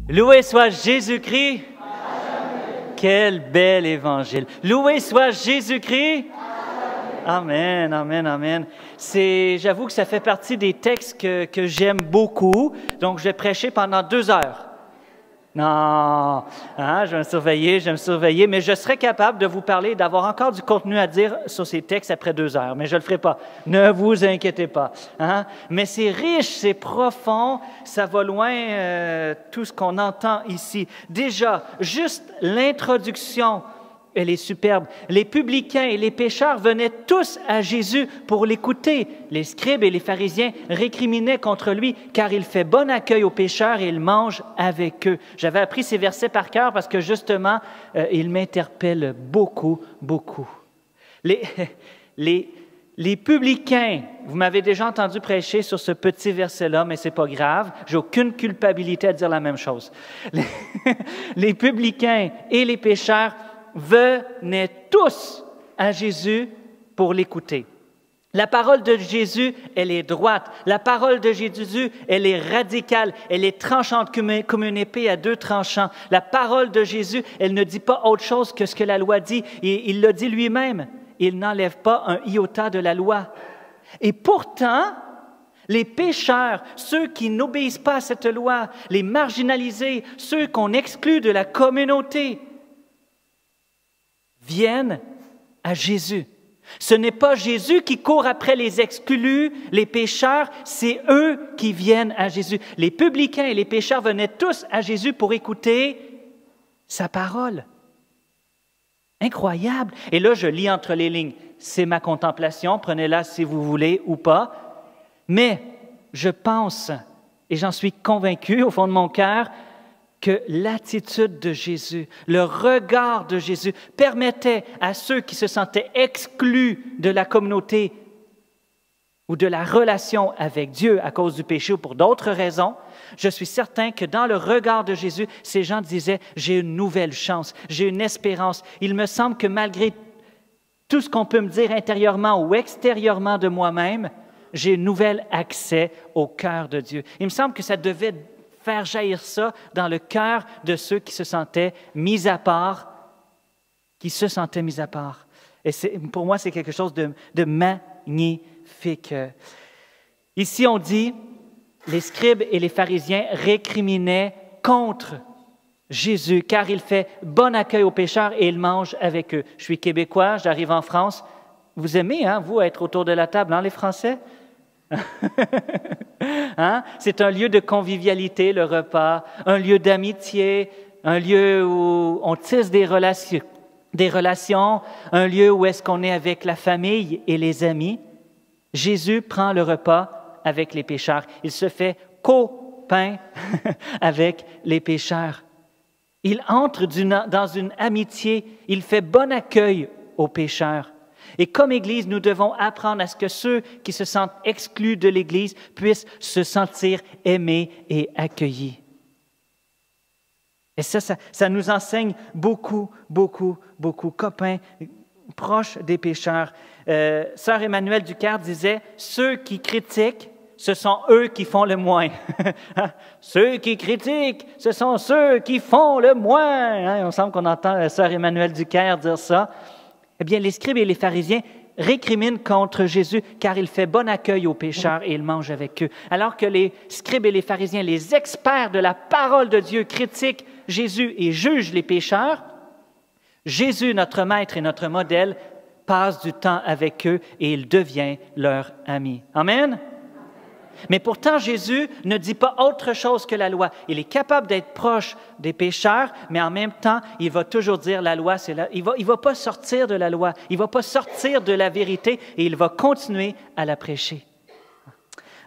Loué soit Jésus-Christ. Quel bel évangile. Loué soit Jésus-Christ. Amen, amen, amen. J'avoue que ça fait partie des textes que j'aime beaucoup. Donc, je vais prêcher pendant 2 heures. Non, je vais me surveiller, mais je serai capable de vous parler, d'avoir encore du contenu à dire sur ces textes après 2 heures, mais je ne le ferai pas. Ne vous inquiétez pas. Mais c'est riche, c'est profond, ça va loin, tout ce qu'on entend ici. Déjà, juste l'introduction, elle est superbe. Les publicains et les pécheurs venaient tous à Jésus pour l'écouter. Les scribes et les pharisiens récriminaient contre lui, car il fait bon accueil aux pécheurs et il mange avec eux. J'avais appris ces versets par cœur parce que justement, ils m'interpellent beaucoup, beaucoup. Les publicains, vous m'avez déjà entendu prêcher sur ce petit verset-là, mais ce n'est pas grave, j'ai aucune culpabilité à dire la même chose. Les publicains et les pécheurs venaient tous à Jésus pour l'écouter. La parole de Jésus, elle est droite. La parole de Jésus, elle est radicale. Elle est tranchante comme une épée à 2 tranchants. La parole de Jésus, elle ne dit pas autre chose que ce que la loi dit. Et il l'a dit lui-même. Il n'enlève pas un iota de la loi. Et pourtant, les pécheurs, ceux qui n'obéissent pas à cette loi, les marginalisés, ceux qu'on exclut de la communauté, viennent à Jésus. Ce n'est pas Jésus qui court après les exclus, les pécheurs, c'est eux qui viennent à Jésus. Les publicains et les pécheurs venaient tous à Jésus pour écouter sa parole. Incroyable! Et là, je lis entre les lignes. C'est ma contemplation, prenez-la si vous voulez ou pas. Mais je pense, et j'en suis convaincu au fond de mon cœur, que l'attitude de Jésus, le regard de Jésus permettait à ceux qui se sentaient exclus de la communauté ou de la relation avec Dieu à cause du péché ou pour d'autres raisons, je suis certain que dans le regard de Jésus, ces gens disaient « j'ai une nouvelle chance, j'ai une espérance ». Il me semble que malgré tout ce qu'on peut me dire intérieurement ou extérieurement de moi-même, j'ai un nouvel accès au cœur de Dieu. Il me semble que ça devait faire jaillir ça dans le cœur de ceux qui se sentaient mis à part, Et pour moi, c'est quelque chose de magnifique. Ici, on dit, les scribes et les pharisiens récriminaient contre Jésus, car il fait bon accueil aux pécheurs et il mange avec eux. Je suis québécois, j'arrive en France. Vous aimez, vous, être autour de la table, les Français? C'est un lieu de convivialité, le repas, un lieu d'amitié, un lieu où on tisse des relations, un lieu où est-ce qu'on est avec la famille et les amis. Jésus prend le repas avec les pécheurs. Il se fait copain avec les pécheurs. Il entre dans une amitié, il fait bon accueil aux pécheurs. Et comme Église, nous devons apprendre à ce que ceux qui se sentent exclus de l'Église puissent se sentir aimés et accueillis. Et ça nous enseigne beaucoup, beaucoup, beaucoup. Copains, proches des pécheurs. Sœur Emmanuelle Ducard disait, ceux qui critiquent, ce sont eux qui font le moins. Ceux qui critiquent, ce sont ceux qui font le moins. Il me semble qu'on entend Sœur Emmanuelle Ducard dire ça. Eh bien, les scribes et les pharisiens récriminent contre Jésus car il fait bon accueil aux pécheurs et il mange avec eux. Alors que les scribes et les pharisiens, les experts de la parole de Dieu, critiquent Jésus et jugent les pécheurs, Jésus, notre maître et notre modèle, passe du temps avec eux et il devient leur ami. Amen? Mais pourtant, Jésus ne dit pas autre chose que la loi. Il est capable d'être proche des pécheurs, mais en même temps, il va toujours dire la loi, il va pas sortir de la loi, il va pas sortir de la vérité et il va continuer à la prêcher.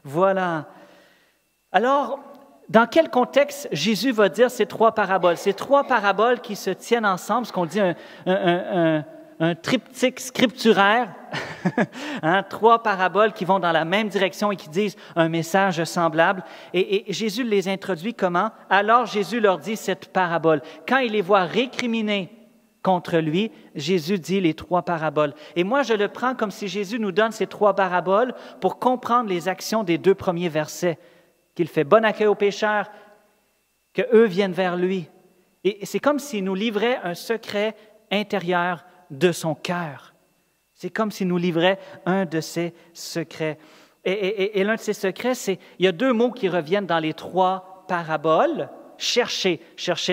Voilà. Alors, dans quel contexte Jésus va dire ces 3 paraboles? Ces 3 paraboles qui se tiennent ensemble, ce qu'on dit un triptyque scripturaire, 3 paraboles qui vont dans la même direction et qui disent un message semblable. Et Jésus les introduit comment? Alors Jésus leur dit cette parabole. Quand il les voit récriminer contre lui, Jésus dit les 3 paraboles. Et moi, je le prends comme si Jésus nous donne ces 3 paraboles pour comprendre les actions des 2 premiers versets. Qu'il fait bon accueil aux pécheurs, qu'eux viennent vers lui. Et c'est comme s'il nous livrait un secret intérieur de son cœur. C'est comme s'il nous livrait un de ses secrets. Et l'un de ces secrets, il y a deux mots qui reviennent dans les trois paraboles. Chercher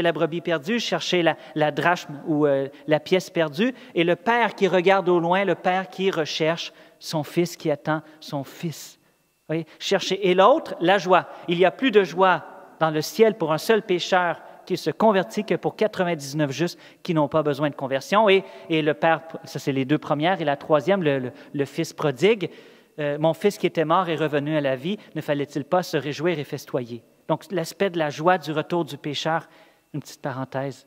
la brebis perdue, chercher la drachme ou la pièce perdue, et le père qui regarde au loin, le père qui recherche son fils, qui attend son fils. Vous voyez? Chercher. Et l'autre, la joie. Il n'y a plus de joie dans le ciel pour un seul pécheur qui se convertit que pour 99 justes qui n'ont pas besoin de conversion. Et le père, ça c'est les deux premières, et la troisième, le fils prodigue. Mon fils qui était mort est revenu à la vie, ne fallait-il pas se réjouir et festoyer? Donc, l'aspect de la joie du retour du pécheur, une petite parenthèse.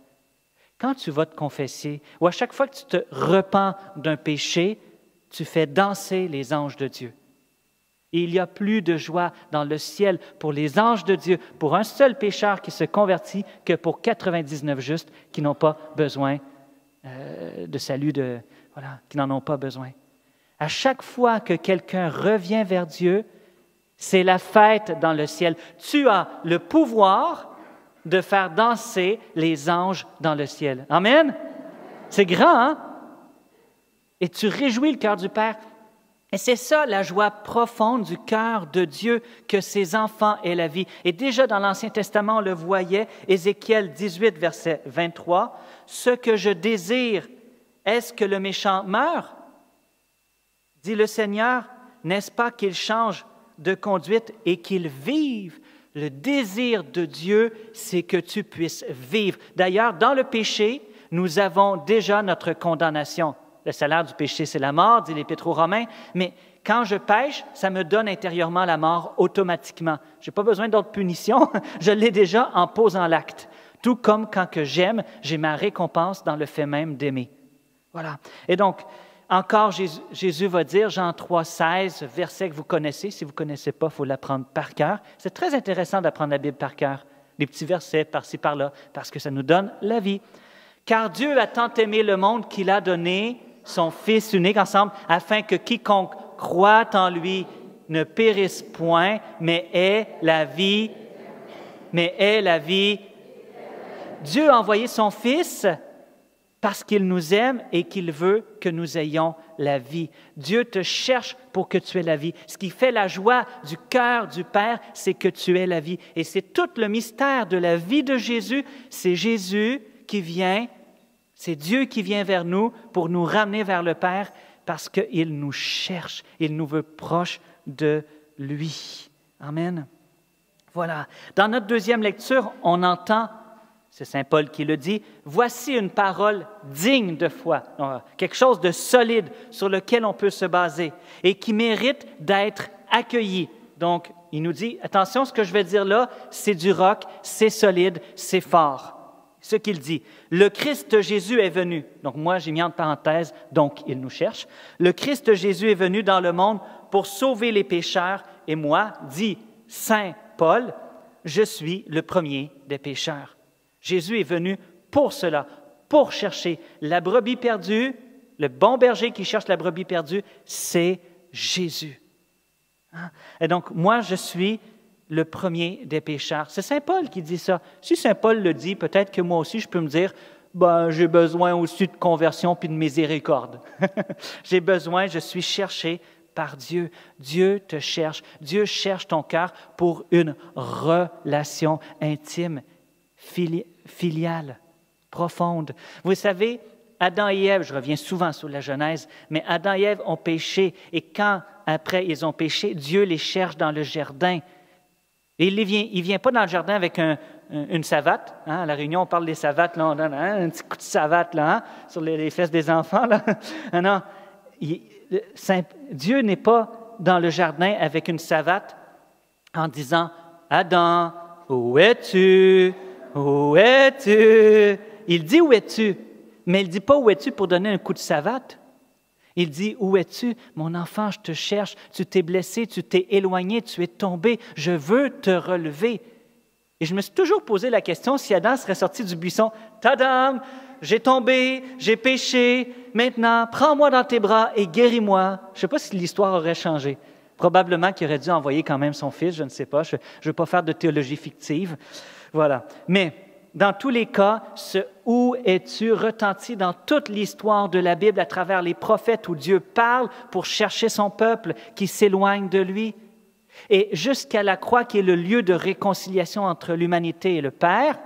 Quand tu vas te confesser, ou à chaque fois que tu te repens d'un péché, tu fais danser les anges de Dieu. Et il n'y a plus de joie dans le ciel pour les anges de Dieu, pour un seul pécheur qui se convertit, que pour 99 justes qui n'ont pas besoin de salut, qui n'en ont pas besoin. À chaque fois que quelqu'un revient vers Dieu, c'est la fête dans le ciel. Tu as le pouvoir de faire danser les anges dans le ciel. Amen? C'est grand, hein? Et tu réjouis le cœur du Père. Et c'est ça la joie profonde du cœur de Dieu, que ses enfants aient la vie. Et déjà dans l'Ancien Testament, on le voyait, Ézéchiel 18, verset 23, « Ce que je désire, est-ce que le méchant meure? Dit le Seigneur, n'est-ce pas qu'il change de conduite et qu'il vive? Le désir de Dieu, c'est que tu puisses vivre. D'ailleurs, dans le péché, nous avons déjà notre condamnation. Le salaire du péché, c'est la mort, dit l'Épître aux Romains, mais quand je pêche, ça me donne intérieurement la mort automatiquement. Je n'ai pas besoin d'autre punition, je l'ai déjà en posant l'acte. Tout comme quand que j'aime, j'ai ma récompense dans le fait même d'aimer. Voilà. Et donc, encore, Jésus va dire, Jean 3, 16, verset que vous connaissez. Si vous ne connaissez pas, il faut l'apprendre par cœur. C'est très intéressant d'apprendre la Bible par cœur. Des petits versets par-ci, par-là, parce que ça nous donne la vie. « Car Dieu a tant aimé le monde qu'il a donné son Fils unique ensemble, afin que quiconque croit en lui ne périsse point, mais ait la vie. Dieu a envoyé son Fils parce qu'il nous aime et qu'il veut que nous ayons la vie. Dieu te cherche pour que tu aies la vie. Ce qui fait la joie du cœur du Père, c'est que tu aies la vie. Et c'est tout le mystère de la vie de Jésus. C'est Jésus qui vient, c'est Dieu qui vient vers nous pour nous ramener vers le Père parce qu'il nous cherche. Il nous veut proches de lui. Amen. Voilà. Dans notre deuxième lecture, on entend, c'est saint Paul qui le dit, « Voici une parole digne de foi, quelque chose de solide sur lequel on peut se baser et qui mérite d'être accueilli. » Donc, il nous dit, attention, ce que je vais dire là, c'est du roc, c'est solide, c'est fort. Ce qu'il dit, « Le Christ Jésus est venu. » Donc, moi, j'ai mis entre parenthèses, donc il nous cherche. « Le Christ Jésus est venu dans le monde pour sauver les pécheurs, et moi, dit saint Paul, je suis le premier des pécheurs. » Jésus est venu pour cela, pour chercher la brebis perdue. Le bon berger qui cherche la brebis perdue, c'est Jésus. Et donc, moi, je suis le premier des pécheurs. C'est saint Paul qui dit ça. Si saint Paul le dit, peut-être que moi aussi, je peux me dire, j'ai besoin aussi de conversion puis de miséricorde. J'ai besoin, je suis cherché par Dieu. Dieu te cherche. Dieu cherche ton cœur pour une relation intime, filiale, profonde. Vous savez, Adam et Ève, je reviens souvent sur la Genèse, mais Adam et Ève ont péché, et quand, après, ils ont péché, Dieu les cherche dans le jardin. Et il vient pas dans le jardin avec une savate. Hein? À la réunion, on parle des savates, là, on donne un petit coup de savate là, hein? Sur les fesses des enfants. Là. Non, Dieu n'est pas dans le jardin avec une savate en disant « Adam, où es-tu? Où es-tu? » Il dit « Où es-tu? » Mais il ne dit pas « Où es-tu? » pour donner un coup de savate. Il dit « Où es-tu? Mon enfant, je te cherche. Tu t'es blessé, tu t'es éloigné, tu es tombé. Je veux te relever. » Et je me suis toujours posé la question si Adam serait sorti du buisson. « Tadam! J'ai tombé, j'ai péché. Maintenant, prends-moi dans tes bras et guéris-moi. » Je ne sais pas si l'histoire aurait changé. Probablement qu'il aurait dû envoyer quand même son fils, je ne sais pas. Je ne veux pas faire de théologie fictive. Voilà. Mais dans tous les cas, ce « où es-tu » retentit dans toute l'histoire de la Bible à travers les prophètes où Dieu parle pour chercher son peuple qui s'éloigne de lui. Et jusqu'à la croix qui est le lieu de réconciliation entre l'humanité et le Père,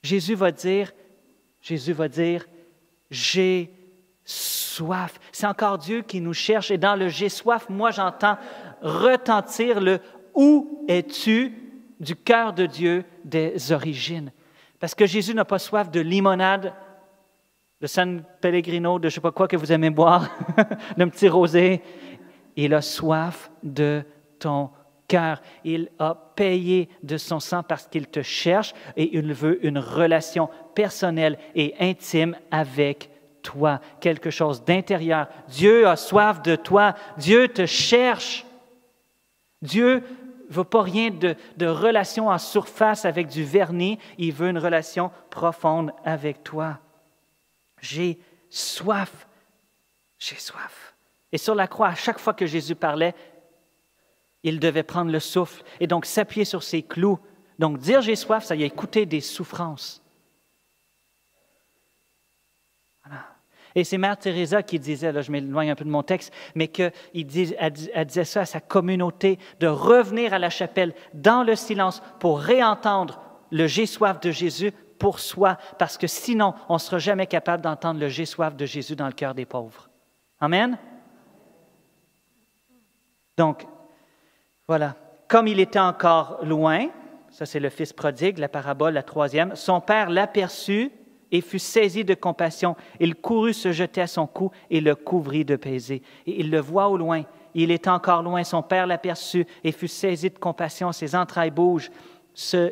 Jésus va dire, j'ai soif. C'est encore Dieu qui nous cherche. Et dans le j'ai soif, moi j'entends retentir le où es-tu du cœur de Dieu des origines. Parce que Jésus n'a pas soif de limonade, de San Pellegrino, de je ne sais pas quoi que vous aimez boire, d'un petit rosé. Il a soif de ton cœur. Il a payé de son sang parce qu'il te cherche et il veut une relation personnelle et intime avec toi, quelque chose d'intérieur. Dieu a soif de toi. Dieu te cherche. Dieu ne veut pas rien de relation en surface avec du vernis. Il veut une relation profonde avec toi. J'ai soif. J'ai soif. Et sur la croix, à chaque fois que Jésus parlait, il devait prendre le souffle et donc s'appuyer sur ses clous. Donc dire « j'ai soif », ça lui a coûté des souffrances. Voilà. Et c'est Mère Teresa qui disait, là je m'éloigne un peu de mon texte, mais elle disait ça à sa communauté, de revenir à la chapelle dans le silence pour réentendre le « j'ai soif » de Jésus pour soi, parce que sinon, on ne sera jamais capable d'entendre le « j'ai soif » de Jésus dans le cœur des pauvres. Amen? Donc, voilà. Comme il était encore loin, ça c'est le fils prodigue, la parabole, la troisième, son père l'aperçut et fut saisi de compassion. Il courut se jeter à son cou et le couvrit de baisers. Et il le voit au loin. Il est encore loin. Son père l'aperçut et fut saisi de compassion. Ses entrailles bougent.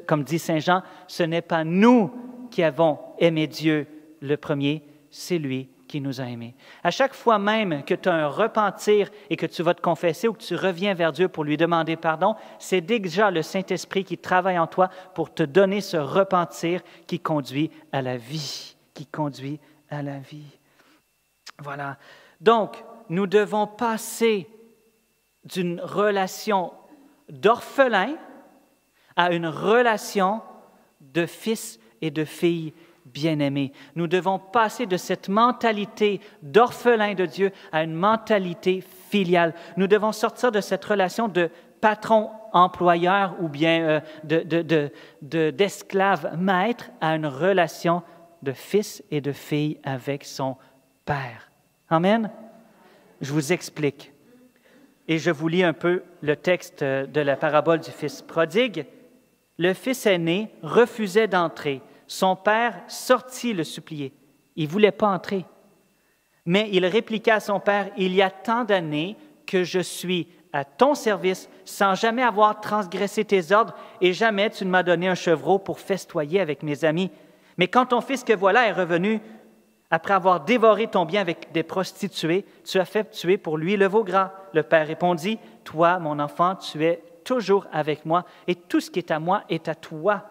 Comme dit Saint Jean, ce n'est pas nous qui avons aimé Dieu le premier, c'est lui qui nous a aimés. À chaque fois même que tu as un repentir et que tu vas te confesser ou que tu reviens vers Dieu pour lui demander pardon, c'est déjà le Saint-Esprit qui travaille en toi pour te donner ce repentir qui conduit à la vie, Voilà. Donc, nous devons passer d'une relation d'orphelin à une relation de fils et de filles bien-aimés. Nous devons passer de cette mentalité d'orphelin de Dieu à une mentalité filiale. Nous devons sortir de cette relation de patron-employeur ou bien d'esclave-maître à une relation de fils et de fille avec son Père. Amen? Je vous explique. Et je vous lis un peu le texte de la parabole du fils prodigue. Le fils aîné refusait d'entrer. Son père sortit le supplier. Il ne voulait pas entrer. Mais il répliqua à son père, « Il y a tant d'années que je suis à ton service sans jamais avoir transgressé tes ordres et jamais tu ne m'as donné un chevreau pour festoyer avec mes amis. Mais quand ton fils que voilà est revenu, après avoir dévoré ton bien avec des prostituées, tu as fait tuer pour lui le veau gras. » Le père répondit, « Toi, mon enfant, tu es toujours avec moi et tout ce qui est à moi est à toi. »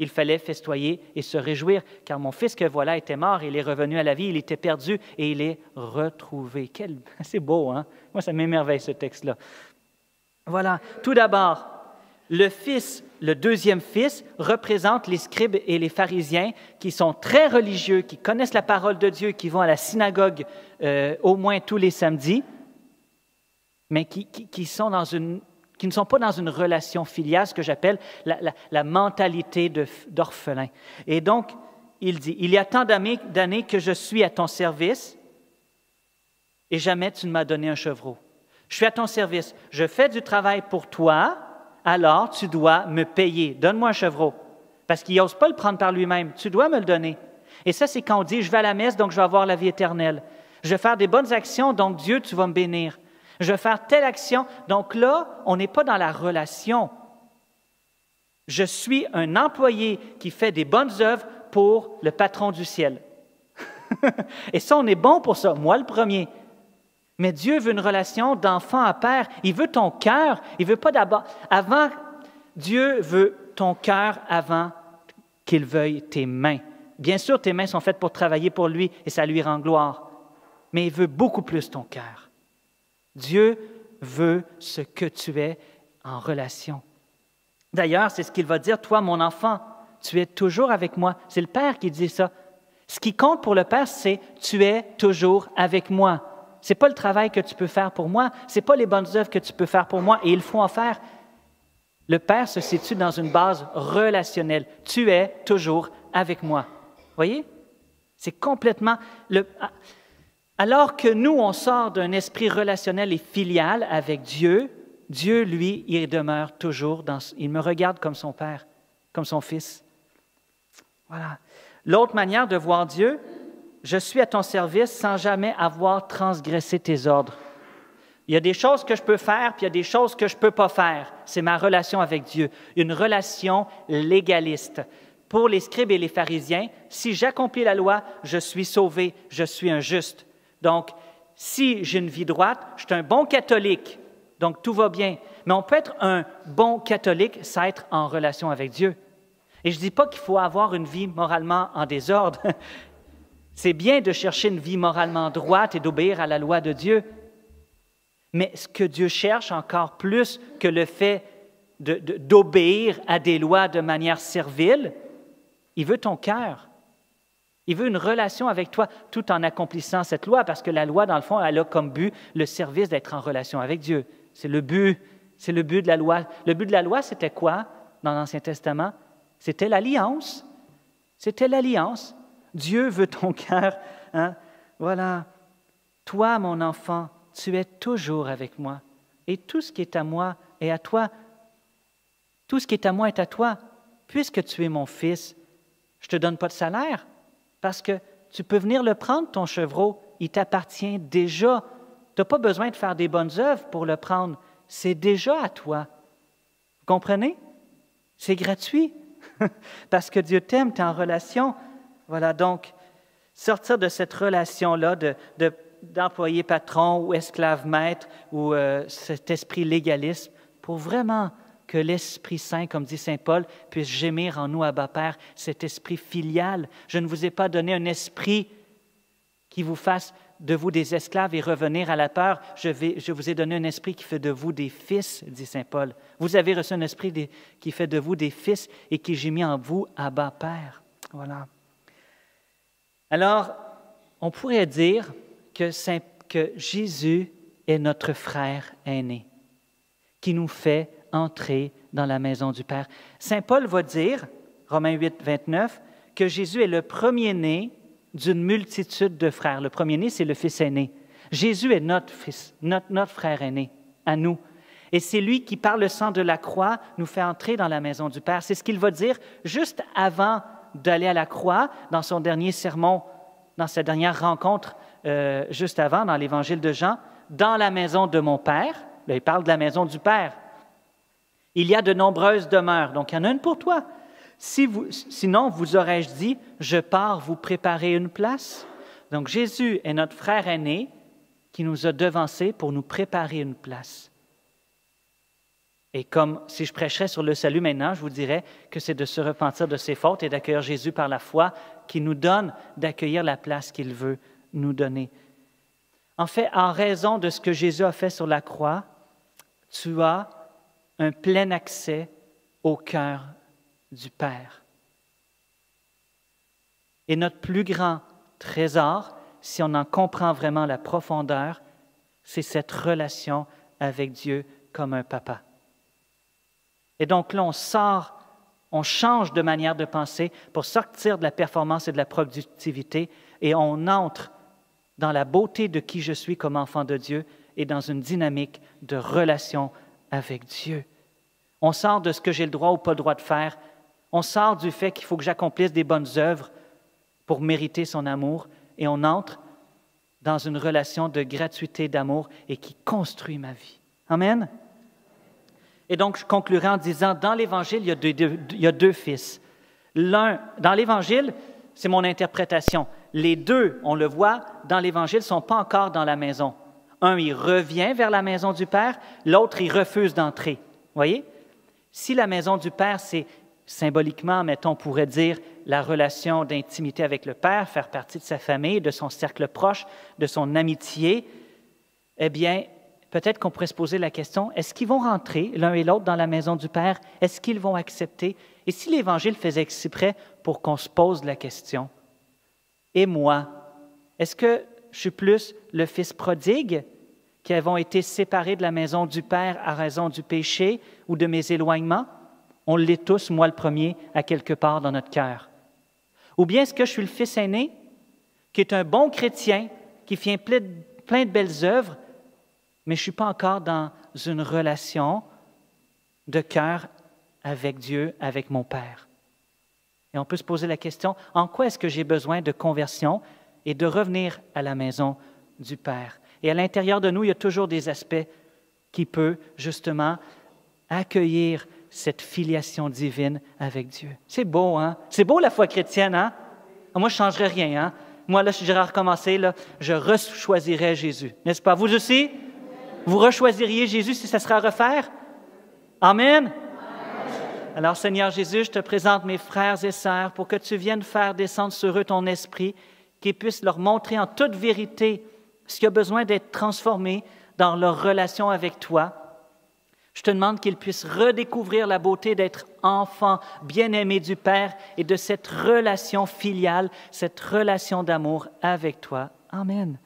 Il fallait festoyer et se réjouir, car mon fils que voilà était mort, il est revenu à la vie, il était perdu et il est retrouvé. C'est beau, hein? Moi, ça m'émerveille ce texte-là. Voilà. Tout d'abord, le fils, le deuxième fils, représente les scribes et les pharisiens qui sont très religieux, qui connaissent la parole de Dieu, qui vont à la synagogue au moins tous les samedis, mais qui ne sont pas dans une relation filiale, ce que j'appelle la mentalité d'orphelin. Et donc, il dit, « Il y a tant d'années que je suis à ton service et jamais tu ne m'as donné un chevreau. Je suis à ton service, je fais du travail pour toi, alors tu dois me payer. Donne-moi un chevreau. » Parce qu'il n'ose pas le prendre par lui-même. Tu dois me le donner. Et ça, c'est quand on dit, « Je vais à la messe, donc je vais avoir la vie éternelle. Je vais faire des bonnes actions, donc Dieu, tu vas me bénir. Je vais faire telle action. » Donc là, on n'est pas dans la relation. Je suis un employé qui fait des bonnes œuvres pour le patron du ciel. Et ça, on est bon pour ça. Moi, le premier. Mais Dieu veut une relation d'enfant à père. Il veut ton cœur. Il veut pas d'abord... Dieu veut ton cœur avant qu'il veuille tes mains. Bien sûr, tes mains sont faites pour travailler pour lui et ça lui rend gloire. Mais il veut beaucoup plus ton cœur. Dieu veut ce que tu es en relation. D'ailleurs, c'est ce qu'il va dire, « Toi, mon enfant, tu es toujours avec moi. » C'est le Père qui dit ça. Ce qui compte pour le Père, c'est « Tu es toujours avec moi. » Ce n'est pas le travail que tu peux faire pour moi, ce n'est pas les bonnes œuvres que tu peux faire pour moi, et il faut en faire. Le Père se situe dans une base relationnelle. « Tu es toujours avec moi. » Voyez? C'est complètement... Alors que nous, on sort d'un esprit relationnel et filial avec Dieu, Dieu, lui, il demeure toujours il me regarde comme son Père, comme son Fils. Voilà. L'autre manière de voir Dieu, je suis à ton service sans jamais avoir transgressé tes ordres. Il y a des choses que je peux faire, puis il y a des choses que je ne peux pas faire. C'est ma relation avec Dieu, une relation légaliste. Pour les scribes et les pharisiens, si j'accomplis la loi, je suis sauvé, je suis un juste. Donc, si j'ai une vie droite, je suis un bon catholique. Donc, tout va bien. Mais on peut être un bon catholique sans être en relation avec Dieu. Et je ne dis pas qu'il faut avoir une vie moralement en désordre. C'est bien de chercher une vie moralement droite et d'obéir à la loi de Dieu. Mais ce que Dieu cherche encore plus que le fait d'obéir à des lois de manière servile, il veut ton cœur. Il veut une relation avec toi tout en accomplissant cette loi, parce que la loi, dans le fond, elle a comme but le service d'être en relation avec Dieu. C'est le but de la loi. Le but de la loi, c'était quoi dans l'Ancien Testament? C'était l'alliance. C'était l'alliance. Dieu veut ton cœur. Hein? Voilà. Toi, mon enfant, tu es toujours avec moi. Et tout ce qui est à moi est à toi. Tout ce qui est à moi est à toi. Puisque tu es mon fils, je ne te donne pas de salaire, parce que tu peux venir le prendre, ton chevreau. Il t'appartient déjà. Tu n'as pas besoin de faire des bonnes œuvres pour le prendre. C'est déjà à toi. Vous comprenez? C'est gratuit. Parce que Dieu t'aime, tu es en relation. Voilà, donc, sortir de cette relation-là d'employé patron ou esclave-maître ou cet esprit légaliste pour vraiment que l'Esprit Saint, comme dit Saint Paul, puisse gémir en nous, Abba Père, cet esprit filial. Je ne vous ai pas donné un esprit qui vous fasse de vous des esclaves et revenir à la peur. Je vous ai donné un esprit qui fait de vous des fils, dit Saint Paul. Vous avez reçu un esprit qui fait de vous des fils et qui gémit en vous, Abba Père. Voilà. Alors, on pourrait dire que Jésus est notre frère aîné, qui nous fait entrer dans la maison du Père. Saint Paul va dire, Romains 8, 29, que Jésus est le premier-né d'une multitude de frères. Le premier-né, c'est le fils aîné. Jésus est notre fils, notre frère aîné, à nous. Et c'est lui qui, par le sang de la croix, nous fait entrer dans la maison du Père. C'est ce qu'il va dire juste avant d'aller à la croix, dans son dernier sermon, dans sa dernière rencontre, juste avant, dans l'Évangile de Jean, « Dans la maison de mon Père », là, il parle de la maison du Père, « il y a de nombreuses demeures. » Donc, il y en a une pour toi. Sinon, vous aurais-je dit, « Je pars vous préparer une place. » Donc, Jésus est notre frère aîné qui nous a devancés pour nous préparer une place. Et comme si je prêcherais sur le salut maintenant, je vous dirais que c'est de se repentir de ses fautes et d'accueillir Jésus par la foi qui nous donne d'accueillir la place qu'il veut nous donner. En fait, en raison de ce que Jésus a fait sur la croix, tu as un plein accès au cœur du Père. Et notre plus grand trésor, si on en comprend vraiment la profondeur, c'est cette relation avec Dieu comme un papa. Et donc là, on change de manière de penser pour sortir de la performance et de la productivité et on entre dans la beauté de qui je suis comme enfant de Dieu et dans une dynamique de relation avec Dieu. On sort de ce que j'ai le droit ou pas le droit de faire. On sort du fait qu'il faut que j'accomplisse des bonnes œuvres pour mériter son amour et on entre dans une relation de gratuité, d'amour et qui construit ma vie. Amen? Et donc, je conclurai en disant, dans l'Évangile, il y a deux fils. L'un, dans l'Évangile, c'est mon interprétation. Les deux, on le voit, dans l'Évangile, ne sont pas encore dans la maison. Un, il revient vers la maison du Père, l'autre, il refuse d'entrer. Vous voyez? Si la maison du Père, c'est symboliquement, mettons, on pourrait dire la relation d'intimité avec le Père, faire partie de sa famille, de son cercle proche, de son amitié, eh bien, peut-être qu'on pourrait se poser la question, est-ce qu'ils vont rentrer l'un et l'autre dans la maison du Père? Est-ce qu'ils vont accepter? Et si l'Évangile faisait exprès pour qu'on se pose la question, et moi, est-ce que je suis plus le fils prodigue qui avons été séparés de la maison du Père à raison du péché ou de mes éloignements? On l'est tous, moi le premier, à quelque part dans notre cœur. Ou bien est-ce que je suis le fils aîné qui est un bon chrétien, qui fait plein de belles œuvres, mais je ne suis pas encore dans une relation de cœur avec Dieu, avec mon Père. Et on peut se poser la question, en quoi est-ce que j'ai besoin de conversion et de revenir à la maison du Père? Et à l'intérieur de nous, il y a toujours des aspects qui peuvent justement accueillir cette filiation divine avec Dieu. C'est beau, hein? C'est beau la foi chrétienne, hein? Moi, je ne changerais rien, hein? Moi, là, si j'irais recommencer, là, je rechoisirais Jésus. N'est-ce pas? Vous aussi? Vous rechoisiriez Jésus si ça serait à refaire? Amen? Alors, Seigneur Jésus, je te présente mes frères et sœurs pour que tu viennes faire descendre sur eux ton esprit, qu'il puisse leur montrer en toute vérité ce qui a besoin d'être transformé dans leur relation avec toi. Je te demande qu'ils puissent redécouvrir la beauté d'être enfants bien-aimés du Père et de cette relation filiale, cette relation d'amour avec toi. Amen.